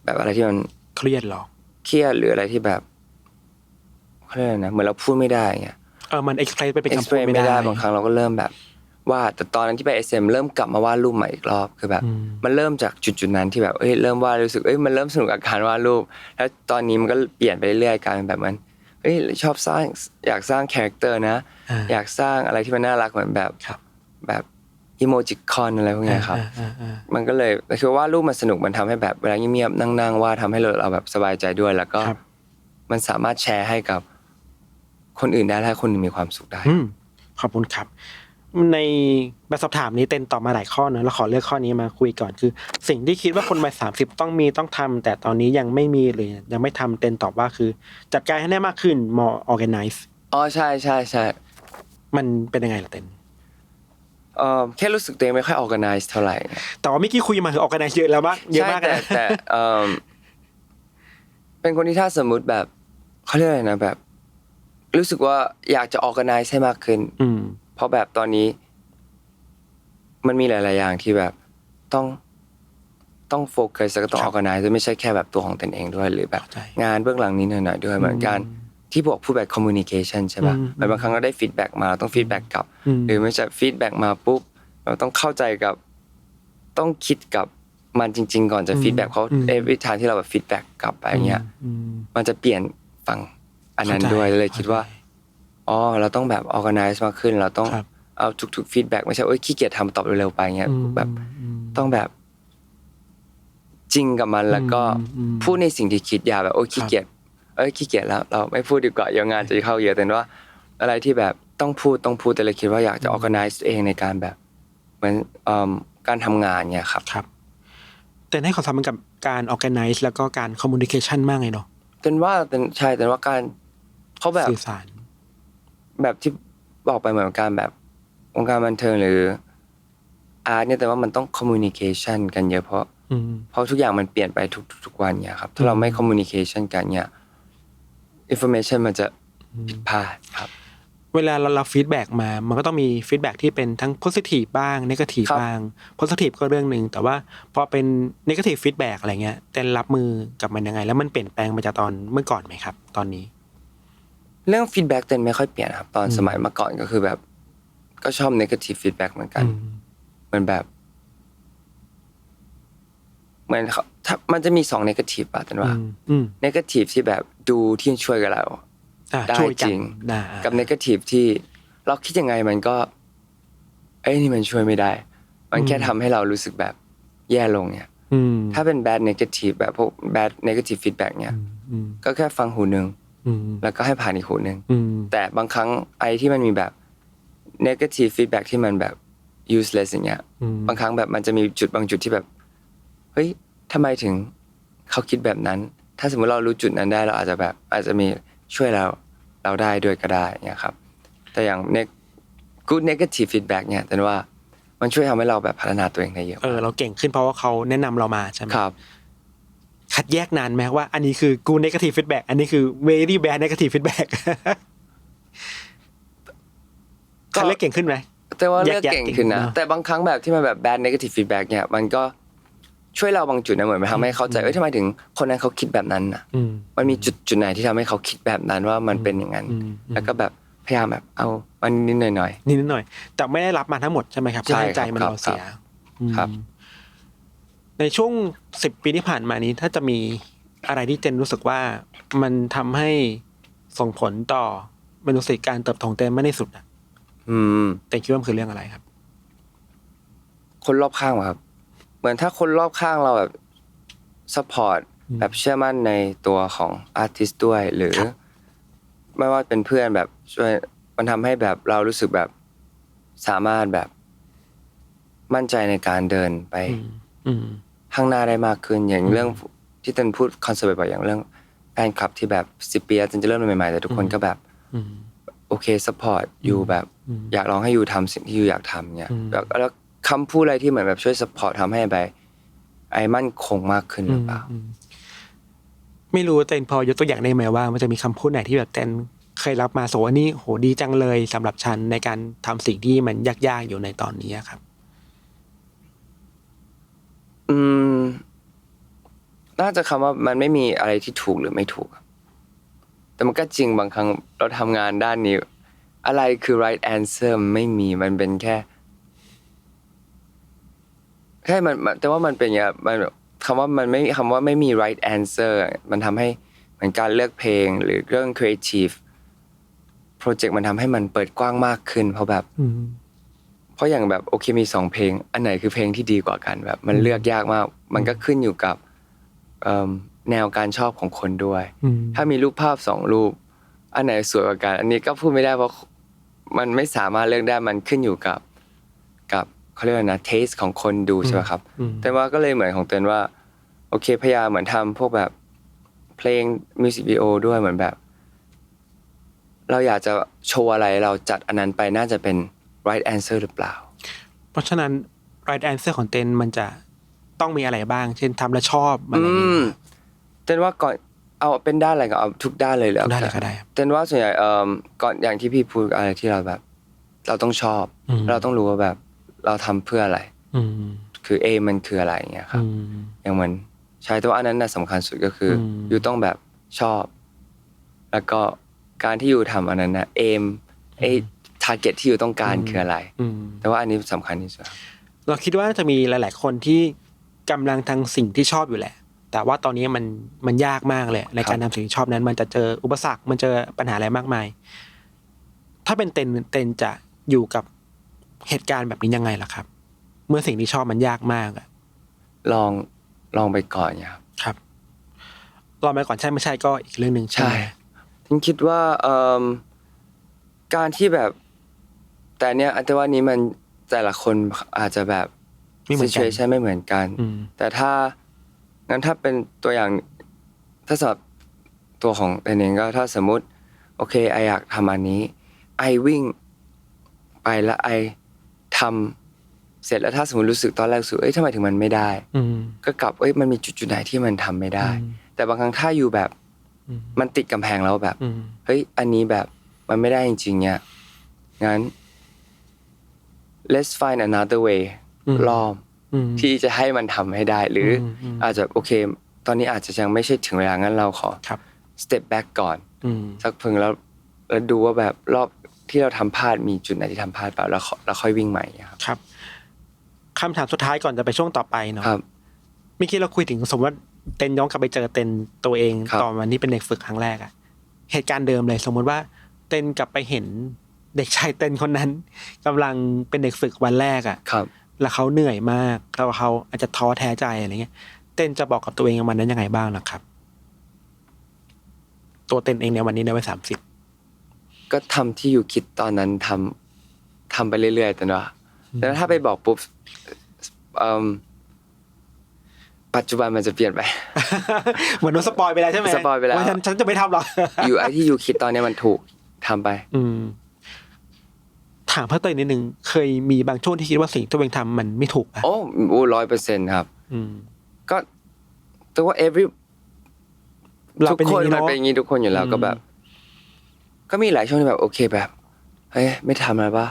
แบบอะไรที่มัน เครียดหรอ เครียดหรืออะไรที่แบบเขาเรียกอะไรนะเหมือนเราพูดไม่ได้เงี้ย มันเอ็กซ์เพรสไปเป็นคำพูด explain ไม่ ไม่ ได้ ได้บางครั้งเราก็เริ่มแบบวาดแต่ตอนนั้นที่ไป SM เริ่มกลับมาวาดรูปใหม่อีกรอบคือแบบมันเริ่มจากจุดนั้นที่แบบเริ่มวาดรู้สึกมันเริ่มสนุกกับการวาดรูปแล้วตอนนี้มันก็เปลี่ยนไปเรื่อยๆกลายเป็นแบบมันชอบอยากสร้างคาแรคเตอร์นะอยากสร้างอะไรที่มันน่ารักเหมือนแบบอีโมจิคอนอะไรพวกเนี้ยครับมันก็เลยคือวาดรูปมันสนุกมันทำให้แบบเวลาเงียบๆนั่งๆวาดทำให้เราแบบสบายใจด้วยแล้วก็มันสามารถแชร์ให้กับคนอื่นได้และคนอื่นมีความสุขได้ ขอบคุณครับในแบบสอบถามนี้เต็นตอบมาหลายข้อนะเราขอเลือกข้อนี้มาคุยก่อนคือ สิ่งที่คิดว่าคนวัย30ต้องทำแต่ตอนนี้ยังไม่มีหรือยังไม่ทำเต็นตอบว่าคือจัดการให้ได้มากขึ้น more organize ใช่มันเป็นยังไงล่ะเต็น แค่รู้สึกตัวเองไม่ค่อย organize เท่าไหร่ แต่ว่าเมื่อกี้คุยมาคือ organize เยอะแล้วมากเยอะมาก แต่เป็นคนที่ถ้าสมมุติแบบเขาเรียกอะไรนะแบบรู้สึกว่าอยากจะ organize ให้มากขึ้นเพราะแบบตอนนี้มันมีหลายๆอย่างที่แบบต้องโฟกัสแล้วก็ต้อง organize ไม่ใช่แค่แบบตัวของตนเองด้วยหรือแบบงานเบื้องหลังนี้หน่อยๆด้วยเหมือนกันที่บอกพูดแบบ communication ใช่ป่ะบางครั้งเราได้ feedback มาเราต้อง feedback กลับหรือไม่ใช่ feedback มาปุ๊บเราต้องเข้าใจกับต้องคิดกับมันจริงๆก่อนจะ feedback เพราะ every time ที่เราแบบ feedback กลับไปอย่างเงี้ยมันจะเปลี่ยนฝั่งอันนั้นด้วยเลยคิดว่าเราต้องแบบ organize มากขึ้นเราต้องเอาทุกๆ feedback ไม่ใช่ขี้เกียจทำตอบเร็วๆไปเงี้ยแบบต้องแบบจริงกับมันแล้วก็พูดในสิ่งที่คิดอย่าแบบขี้เกียจแล้วเราไม่พูดดีกว่าเดี๋ยวงานจะเข้าเยอะแต่ว่าอะไรที่แบบต้องพูดแต่เลยคิดว่าอยากจะ organize เองในการแบบเหมือนการทำงานเนี่ยครับแต่ให้ความสำคัญกับการ organize แล้วก็การ communication มากเลยเนาะแต่ว่าการเขาแบบสื่อสารแบบที่บอกไปเหมือนการแบบวงการบันเทิงหรืออาร์ตเนี่ยแต่ว่ามันต้อง communication กันเยอะเพราะทุกอย่างมันเปลี่ยนไปทุกวันเนี่ยครับถ้าเราไม่ communication กันเนี่ย information มันจะผิดพลาดครับเวลาเราฟีดแบ็กมามันก็ต้องมีฟีดแบ็กที่เป็นทั้ง positive บ้าง negative บ้าง positive ก็เรื่องนึงแต่ว่าพอเป็น negative feedback อะไรเงี้ยแต่รับมือกับมันยังไงแล้วมันเปลี่ยนแปลงไปจากตอนเมื่อก่อนไหมครับตอนนี้เรื่อง feedback เต้นไม่ค่อยเปลี่ยนครับตอนสมัยเมื่อก่อนก็คือแบบก็ชอบ negative feedback เหมือนกันมันแบบเหมือนมันจะมี2 negative ป่ะแต่ว่า negative ที่แบบดูที่ช่วยกับเราได้จริงกับ negative ที่เราคิดยังไงมันก็นี่มันช่วยไม่ได้มันแค่ทำให้เรารู้สึกแบบแย่ลงเนี่ยถ้าเป็น bad negative แบบพวก bad negative feedback เนี่ยก็แค่ฟังหูนึงแล้วก็ให้ผ่านอีกหูนึงแต่บางครั้งไอ้ที่มันมีแบบ negative feedback ที่มันแบบ useless อย่างเงี้ยบางครั้งแบบมันจะมีบางจุดที่แบบเฮ้ยทำไมถึงเขาคิดแบบนั้นถ้าสมมติเรารู้จุดนั้นได้เราอาจจะมีช่วยเราได้ด้วยก็ได้เนี่ยครับแต่อย่าง good negative feedback เนี่ยแต่ว่ามันช่วยทำให้เราแบบพัฒนาตัวเองได้เยอะเราเก่งขึ้นเพราะว่าเขาแนะนำเรามาใช่ไหมครับคัดแยกนานไหมว่าอันนี้คือ good negative feedback อันนี้คือ very bad negative feedback คัดเลือกเก่งขึ้นไหมแต่ว่าเลือกเก่งขึ้นนะแต่บางครั้งแบบที่มันแบบ bad negative feedback เนี่ยมันก็ช่วยเราบางจุดนะเหมือนมันทำให้เข้าใจทำไมถึงคนนั้นเขาคิดแบบนั้นนะมันมีจุดไหนที่ทำให้เขาคิดแบบนั้นว่ามันเป็นอย่างนั้นแล้วก็แบบพยายามแบบเอามันนิดหน่อยแต่ไม่ได้รับมาทั้งหมดใช่ไหมครับเพื่อให้ใจมันเราเสียครับในช่วง10 ปีที่ผ่านมานี้ถ้าจะมีอะไรที่เจนรู้สึกว่ามันทำให้ส่งผลต่อมนุษยการเติบโตของเจนไม่ได้สุดแต่คิดว่ามันคือเรื่องอะไรครับคนรอบข้างครับ มือนถ้าคนรอบข้างเราแบบซัพพอร์ตแบบเชื่อมั่นในตัวของอาร์ติสต์ด้วยหรือไม่ว่าเป็นเพื่อนแบบช่วยมันทำให้แบบเรารู้สึกแบบสามารถแบบมั่นใจในการเดินไปข้างหน้าได้มากขึ้นอย่างเรื่องที่เต้นพูดคอนเซ็ปต์บ่อยอย่างเรื่องแฟนคลับที่แบบ10 ปีแล้วเต้นจะเริ่มใหม่ๆแต่ทุกคนก็แบบโอเคซัพพอร์ตอยู่แบบอยากลองให้อยู่ทำสิ่งที่อยู่อยากทำเนี่ยแล้วคำพูดอะไรที่เหมือนแบบช่วยซัพพอร์ตทำให้ไปไอ้มั่นคงมากขึ้นหรือเปล่าไม่รู้เต้นพอยกตัวอย่างได้ไหมว่ามันจะมีคำพูดไหนที่แบบเต้นเคยรับมาโสว่านี่โหดีจังเลยสำหรับฉันในการทำสิ่งที่มันยากๆอยู่ในตอนนี้ครับน่าจะคำว่ามันไม่มีอะไรที่ถูกหรือไม่ถูกแต่มันก็จริงบางครั้งเราทำงานด้านนี้อะไรคือ right answer มันไม่มีมันเป็นแค่มันแต่ว่ามันเป็นอย่างมันคำว่ามันไม่คำว่าไม่มี right answer มันทำให้เหมือนการเลือกเพลงหรือเรื่อง creative project มันทำให้มันเปิดกว้างมากขึ้นเพราะแบบเพราะอย่างแบบโอเคมี2เพลงอันไหนคือเพลงที่ดีกว่ากันแบบมันเลือกยากมากมันก็ขึ้นอยู่กับแนวการชอบของคนด้วยถ้ามีรูปภาพ2รูปอันไหนสวยกว่ากันอันนี้ก็พูดไม่ได้เพราะมันไม่สามารถเลือกได้มันขึ้นอยู่กับเขาเรียกว่านะ taste ของคนดูใช่ไหมครับแต่ว่าก็เลยเหมือนของเต้นว่าโอเคพยายามเหมือนทำพวกแบบเพลงมิวสิกวิดีโอด้วยเหมือนแบบเราอยากจะโชว์อะไรเราจัดอันนั้นไปน่าจะเป็น right answer หรือเปล่าเพราะฉะนั้น right answer ของเต้นมันจะต้องมีอะไรบ้างเช่นทำแล้วชอบอะไรอย่างเงี้ยเต้นว่าก่อนเอาเป็นด้านอะไรก็เอาทุกด้านเลยแล้วได้เลยก็ได้เต้นว่าส่วนใหญ่ก่อนอย่างที่พี่พูดอะไรที่เราแบบเราต้องชอบเราต้องรู้ว่าแบบเราทำเพื่ออะไรคือมันคืออะไรอย่างเงี้ยครับอย่างเหมือนใช่แต่ว่าอันนั้นน่ะสำคัญสุดก็คืออยู่ต้องแบบชอบแล้วก็การที่อยู่ทำอันนั้นน่ะtarget ที่อยู่ต้องการคืออะไรแต่ว่าอันนี้สำคัญที่สุดเราคิดว่าจะมีหลายๆคนที่กำลังทางสิ่งที่ชอบอยู่แหละแต่ว่าตอนนี้มันยากมากเลยในการทำสิ่งที่ชอบนั้นมันจะเจออุปสรรคมันเจอปัญหาอะไรมากมายถ้าเป็นเต้นจะอยู่กับเหตุการณ์แบบนี้ยังไงล่ะครับเมื่อสิ่งที่ชอบมันยากมากอะลองไปก่อนครับลองไปก่อนใช่ไม่ใช่ก็อีกเรื่องนึงใช่ผมคิดว่าการที่แบบแต่เนี้ยแต่ว่านี้มันแต่ละคนอาจจะแบบ situation ไม่เหมือนกันแต่ถ้างั้นถ้าเป็นตัวอย่างถ้าสำหรับตัวของเองก็ถ้าสมมุติโอเคไออยากทำอันนี้ไอวิ่งไปแล้วไอทำเสร็จแล้วถ้าสมมติรู้สึกตอนแรกรู้สึกทำไมถึงมันไม่ได้ก็กลับมันมีจุดไหนที่มันทำไม่ได้แต่บางครั้งถ้าอยู่แบบมันติดกำแพงแล้วแบบเฮ้ยอันนี้แบบมันไม่ได้จริงๆเนี่ยงั้น let's find another way รอบที่จะให้มันทำให้ได้หรืออาจจะโอเคตอนนี้อาจจะยังไม่ใช่ถึงเวลางั้นเราขอ step back ก่อนสักเพิ่งแล้วดูว่าแบบรอบที่เราทำพลาดมีจุดไหนที่ทำพลาดเปล่าแล้วค่อยวิ่งใหม่ครับคำถามสุดท้ายก่อนจะไปช่วงต่อไปเนาะเมื่อกี้เราคุยถึงสมมติว่าเต้นย้อนกลับไปเจอเต้นตัวเองตอนวันนี้เป็นเด็กฝึกครั้งแรกอะเหตุการณ์เดิมเลยสมมติว่าเต้นกลับไปเห็นเด็กชายเต้นคนนั้นกำลังเป็นเด็กฝึกวันแรกอะแล้วเขาเหนื่อยมากแล้วเขาอาจจะท้อแท้ใจอะไรเงี้ยเต้นจะบอกกับตัวเองวันนั้นยังไงบ้างล่ะครับตัวเต้นเองในวันนี้ในวัย30ก็ทำที่อยู่คิดตอนนั้นทำไปเรื่อยๆแต่ว่าแต่ถ้าไปบอกปุ๊บปัจจุบันมันจะเปลี่ยนไปเหมือนโดนสปอยไปแล้วใช่ไหมสปอยไปแล้วว่าฉันจะไม่ทำหรอกอยู่ไอ้ที่อยู่คิดตอนนี้มันถูกทำไปถามเพิ่มเติมนิดนึงเคยมีบางช่วงที่คิดว่าสิ่งที่ตัวเองทำมันไม่ถูกอ่ะโอ้ 100% ครับก็แต่ว่าทุกคนมันเป็นอย่างนี้ทุกคนอยู่แล้วก็แบบก็มีหลายช่วงที่แบบโอเคแบบเฮ้ยไม่ทำอะไรป่ะ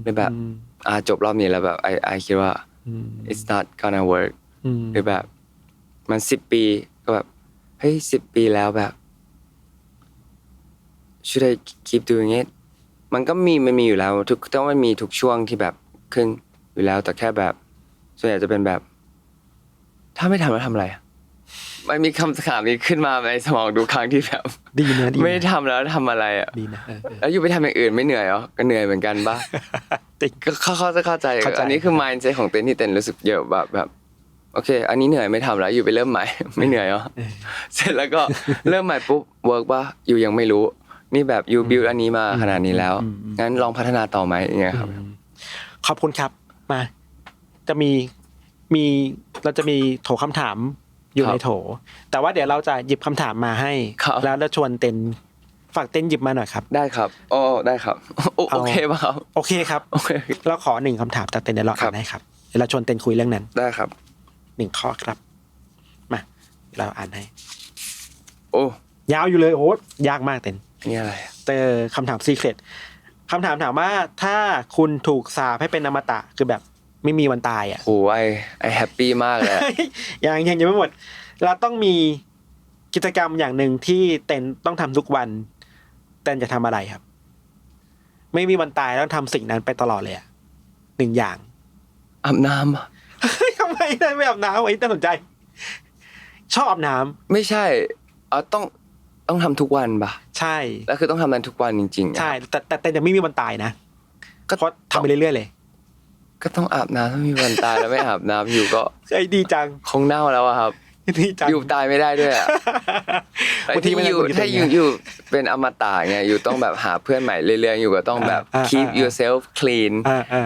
หรือแบบจบรอบนี้แล้วแบบไอคิดว่า it's not gonna work หรือแบบมัน10 ปีก็แบบเฮ้ย10 ปีแล้วแบบ should I keep doing it มันมีอยู่แล้วแต่ว่ามันมีทุกช่วงที่แบบขึ้นอยู่แล้วแต่แค่แบบส่วนใหญ่จะเป็นแบบถ้าไม่ทำแล้วทำอะไรมันมีคำถามนี้ขึ้นมาในสมองดูครั้งที่แบบดีนะไม่ทำแล้วทำอะไรดีนะแล้วอยู่ไปทำอย่างอื่นไม่เหนื่อยเหรอก็เหนื่อยเหมือนกันป่ะก็เข้าใจอันนี้คือ mindset ของเต้นที่เต้นรู้สึกเยอะแบบ โอเค อันนี้เหนื่อยไม่ทำแล้วอยู่ไปเริ่มใหม่ ไม่เหนื่อยเหรอเสร็จแล้วก็เริ่มใหม่ปุ๊บเวิร์กป่ะอยู่ยังไม่รู้นี่แบบอยู่บิวอันนี้มาขนาดนี้แล้วงั้นลองพัฒนาต่อไหมอย่างเงี้ยครับ ขอบคุณครับมาจะมีเราจะมีโถคำถามอยู่ในโถ แต่ว่าเดี๋ยวเราจะหยิบคำถามมาให้ แล้วชวนเต้นฝากเต้นหยิบมาหน่อยครับได้ครับอ๋อได้ครับโอเคป่ะครับโอเคครับโอเคเราขอ1คำถามจากเต้นเดี๋ยวเราอ่านให้ครับเดี๋ยวเราชวนเต้นคุยเรื่องนั้นได้ครับ1ข้อครับมาเราอ่านให้โอ้ยาวอยู่เลยโอ้ยากมากเต้นนี่อะไรคำถามซีเคร็ตคำถามถามว่าถ้าคุณถูกสาปให้เป็นอมตะคือแบบไม่มีวันตายอ่ะโอ้ไอแฮปปี้มากเลย ยังไม่หมดเราต้องมีกิจกรรมอย่างหนึ่งที่เต้นต้องทำทุกวันเต้นจะทำอะไรครับไม่มีวันตายต้องทำสิ่งนั้นไปตลอดเลยอ่ะ1อย่างอาบน้ำทำไมไม่อาบน้ำไอ้น่าสนใจชอบอาบน้ำไม่ใช่ต้องทำทุกวันป่ะใช่แล้วคือต้องทำมันทุกวันจริงๆใช่แต่จะไม่มีวันตายนะก็เพราะทำไปเรื่อยๆเลยก็ต้องอาบน้ำถ้ามีวันตายแล้วไม่อาบน้ำอยู่ก็ไอ้ดีจังคงเน่าแล้วอะครับดีจังอยู่ตายไม่ได้ด้วยอะบางทีถ้าอยู่เป็นอมตะไงอยู่ต้องแบบหาเพื่อนใหม่เรื่อยๆอยู่ก็ต้องแบบ keep yourself clean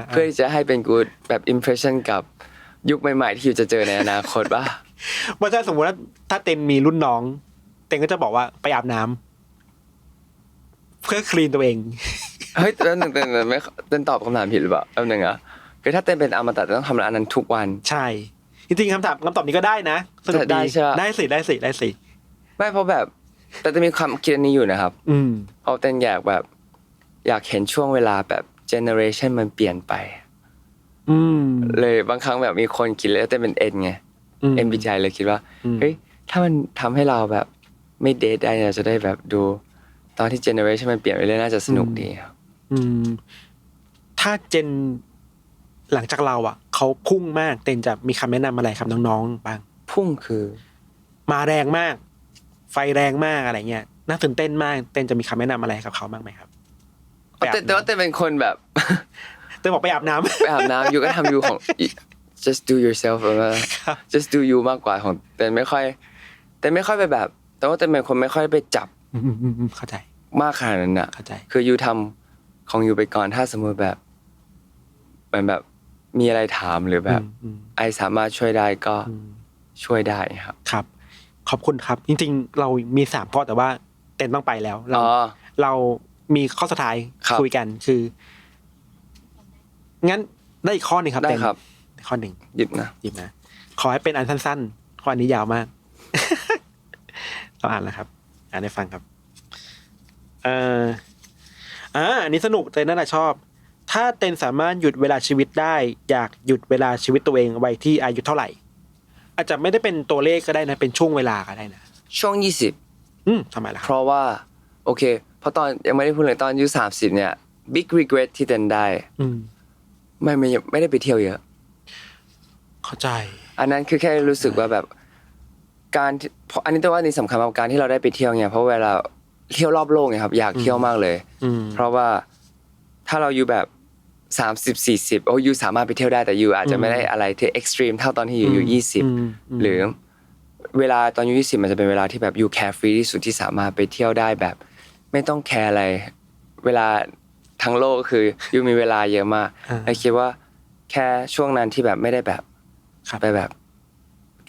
เพื่อที่จะให้เป็น good แบบ impression กับยุคใหม่ๆที่อยู่จะเจอในอนาคตป่ะว่าถ้าสมมติว่าถ้าเต็นมีรุ่นน้องเต็นก็จะบอกว่าไปอาบน้ำเพื่อคลีนตัวเองเฮ้ยเต้นตอบคำถามผิดหรือเปล่านึงอ่ะคือถ้าเต้นเป็นอมตะต้องทำอันนั้นทุกวันใช่จริงๆคำตอบนี้ก็ได้นะสนุกดีได้สิไม่เพราะแบบแต่จะมีความคิดอันนี้อยู่นะครับเพราะเต้นอยากเห็นช่วงเวลาแบบเจเนอเรชันมันเปลี่ยนไปเลยบางครั้งแบบมีคนคิดแล้วเต้นเป็นเอ็นไงเอ็นบีใจเลยคิดว่าเฮ้ยถ้ามันทำให้เราแบบไม่เดทได้เราจะได้แบบดูตอนที่เจเนอเรชันมันเปลี่ยนไปเรื่อยน่าจะสนุกดีครับถ้าเจนหลังจากเราอ่ะเขาพุ่งมากเต้นจะมีคำแนะนำอะไรครับน้องๆบ้างพุ่งคือมาแรงมากไฟแรงมากอะไรเงี้ยน่าตื่นเต้นมากเต้นจะมีคำแนะนำอะไรกับเขาบ้างไหมครับแต่ว่าเต้นเป็นคนแบบเต้นบอกไปอาบน้ำไปอาบน้ำอยู่ก็ทำอยู่ของ just do yourself just do you มากกว่าของเต้นไม่ค่อยไปแบบแต่ว่าเต้นเป็นคนไม่ค่อยไปจับเข้าใจมากขนาดนั้นน่ะเข้าใจคืออยู่ทำของอยู่ไปก่อนถ้าสมมติแบบมันแบบมีอะไรถามหรือแบบไอสามารถช่วยได้ก็ช่วยได้ครับครับขอบคุณครับจริงๆเรามี3ข้อแต่ว่าเต้นต้องไปแล้วเรามีข้อสุดท้ายคุยกันคืองั้นได้อีกข้อนึงครับเต้นข้อ1หยิบนะขอให้เป็นอันสั้นๆข้อนี้ยาวมากเราอ่านแล้วครับอ่านให้ฟังครับอันนี้สนุกเต้นน่าจะชอบถ้าเต้นสามารถหยุดเวลาชีวิตได้อยากหยุดเวลาชีวิตตัวเองไว้ที่อายุเท่าไหร่อาจจะไม่ได้เป็นตัวเลขก็ได้นะเป็นช่วงเวลาก็ได้นะช่วงทำไมล่ะเพราะว่าโอเคเพราะตอนยังไม่ได้พูดเลยตอนอายุ30เนี่ย big regret ที่เต้นได้ไม่ได้ไปเที่ยวเยอะเข้าใจอันนั้นคือแค่รู้สึกว่าแบบการอันนี้แต่ว่านี่สำคัญมากการที่เราได้ไปเที่ยวเนี่ยเพราะเวลาเที่ยวรอบโลกเนี่ยครับอยากเที่ยวมากเลยเพราะว่าถ้าเราอยู่แบบ30-40อยู่สามารถไปเที่ยวได้แต่อยู่อาจจะไม่ได้อะไรที่เอ็กซ์ตรีมเท่าตอนที่อยู่20หรือเวลาตอนอยู่20มันจะเป็นเวลาที่แบบอยู่แคร์ฟรีที่สุดที่สามารถไปเที่ยวได้แบบไม่ต้องแคร์อะไรเวลาทั้งโลกคืออยู่มีเวลาเยอะมากและคิดว่าแค่ช่วงนั้นที่แบบไม่ได้แบบไปแบบ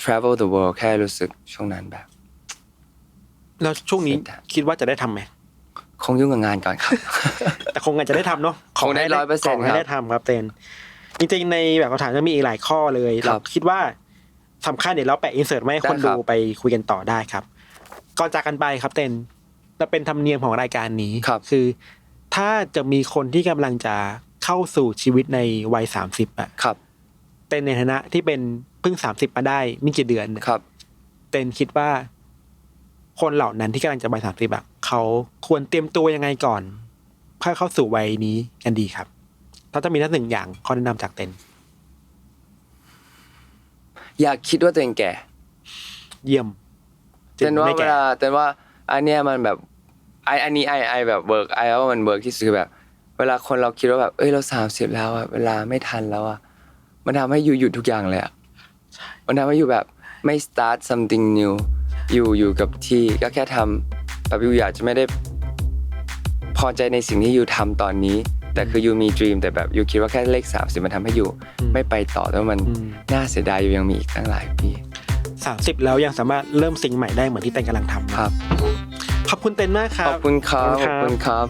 travel the world แค่รู้สึกช่วงนั้นแบบแล้วช่วงนี้คิดว่าจะได้ทำไหมคงยุ่งกับงานก่อนครับแต่คงอาจจะได้ทำเนาะคงได้ 100% ของให้ได้ทำครับเต้นจริงๆในแบบคำถามจะมีอีกหลายข้อเลยเราคิดว่าสำคัญเดี๋ยวเราแปะอินเสิร์ตไว้ให้คนดูไปคุยกันต่อได้ครับก่อนจากกันไปครับเต้นจะเป็นธรรมเนียมของรายการนี้คือถ้าจะมีคนที่กำลังจะเข้าสู่ชีวิตในวัย30อ่ะเต้นในฐานะที่เป็นเพิ่ง30มาได้ไม่กี่เดือนเต้นคิดว่าคนเหล่านั้นที่กำลังจะวัย30อ่ะเขาควรเตรียมตัวยังไงก่อนเพื่อเข้าสู่วัยนี้กันดีครับถ้าจะมีทั้ง1อย่างข้อแนะนำจากเต้นอยากคิดว่าตัวเองแก่เยี่ยมเต้นว่าอันเนี้ยมันแบบอันนี้ไอแบบเวิร์กว่ามันเวิร์กที่สุดแบบเวลาคนเราคิดว่าแบบเรา30แล้วอ่ะเวลาไม่ทันแล้วอ่ะมันทำให้หยุดทุกอย่างเลยอ่ะใช่ วันนั้นว่าอยู่แบบไม่ start something new อยู่กับที่ก็แค่ทำแบบอยู่อยากจะไม่ได้พอใจในสิ่งที่อยู่ทำตอนนี้แต่คืออยู่มี dream แต่แบบอยู่คิดว่าแค่เลข30มันทำให้อยู่ไม่ไปต่อแล้วมันน่าเสียดายอยู่ยังมีอีกตั้งหลายปี30แล้วยังสามารถเริ่มสิ่งใหม่ได้เหมือนที่เต้นกำลังทำ ครับขอบคุณเต้นมากครับขอบคุณครับ